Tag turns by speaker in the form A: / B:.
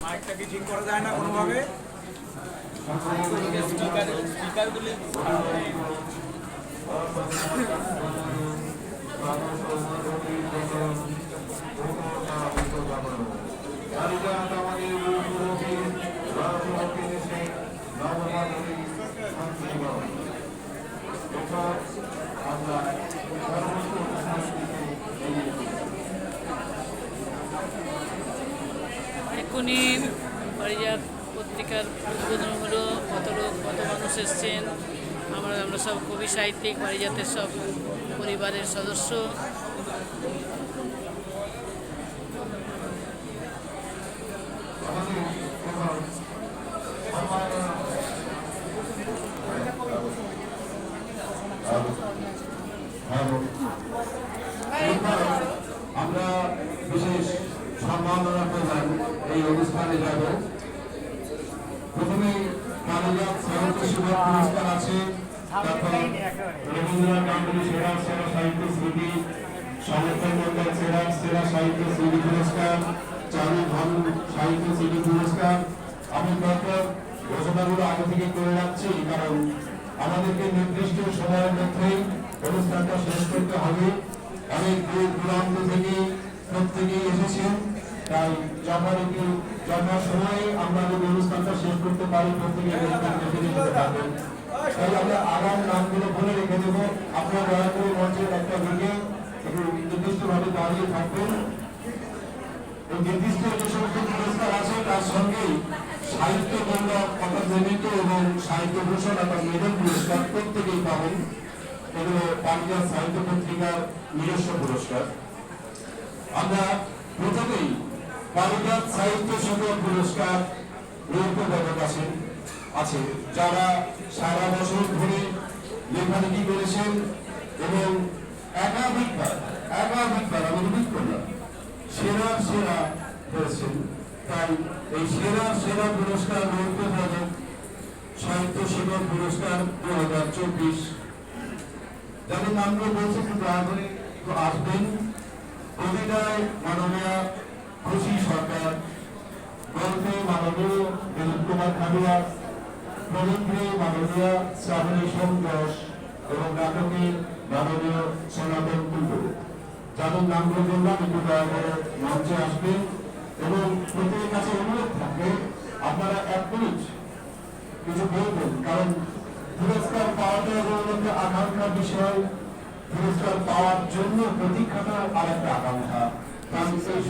A: মাইকটা কি ঠিক করা যায় না কোনোভাবে? স্পিকারগুলি
B: এক্ষুনি পারিজাত পত্রিকার উদ্বোধন হলো। কত লোক, কত মানুষ এসছেন। আমরা সব কবি সাহিত্যিক পারিজাতের সব পরিবারের সদস্য।
C: আমরা বিশেষ সম্মাননা প্রদান এই অনুষ্ঠানে যাব। প্রথমে পারিজাত সাহিত্য সেবা পুরস্কার আছে, তারপর রবীন্দ্রনাথ গাঙ্গুলি সেরা সেরা সাহিত্য স্মৃতি, সমর্থন মন্ডল সেরা সেরা সাহিত্য স্মৃতি পুরস্কার, চারু ভানু সাহিত্য স্মৃতি পুরস্কার। আমি তারপর ঘোষণাগুলো আগে থেকে করে রাখছি, কারণ আমাদেরকে নির্দিষ্ট সময়ের মধ্যেই অনুষ্ঠানটা শেষ করতে হবে। অনেক দূর দূরান্ত থেকে প্রত্যেকেই এসেছেন, তাই জমার সময়ে আমরা যদি অনুষ্ঠানটা শেষ করতে পারি প্রত্যেকে যেতে পারবেন। তাই আমরা আগাম নামগুলো বলে রেখে দেবো। আপনারা দয়া করে মঞ্চের একটা দিকে একটু নির্দিষ্টভাবে দাঁড়িয়ে থাকবেন। এই নির্দিষ্ট যে সমস্ত পুরস্কার আছে তার সঙ্গেই সাহিত্য গৌরব অকাদেমিক এবং সাহিত্য ভূষণ অর্থাৎ মেডেল পুরস্কার প্রত্যেকেই পাবেন। এগুলো পারিজাত সাহিত্য পত্রিকার নিজস্ব পুরস্কার। আমরা প্রথমেই পারিজাত সাহিত্য সেবা পুরস্কার রৌপ্য পদক আছে, যারা সারা বছর ধরে লেখালেখি করেছেন এবং একাধিকবার আমি রিপিট করলাম সেরা হয়েছেন। তাই এই সেরা পুরস্কার রৌপ্য পদক সাহিত্য সেবা পুরস্কার 2024 যাদের নামগুলো বলছে একটু দয়া করে একটু আসবেন। কবিতায় মাননীয় খুশি সরকার, গল্পে মাননীয় দিলীপ কুমার খালুয়া, প্রবন্ধে মাননীয় শ্রাবণী সোমদাস এবং নাটকে মাননীয় সনাতন কুণ্ডু। যাদের নামগুলো বললাম একটু দয়া করে মঞ্চে আসবেন এবং প্রত্যেকের কাছে অনুরোধ থাকবে আপনারা 1 মিনিট কিছু বলবেন, কারণ পুরস্কার পাওয়াটা একটা আকাঙ্ক্ষার বিষয়। পুরস্কার পাওয়ার জন্য প্রতীক্ষাটা আরেকটা আকাঙ্ক্ষা।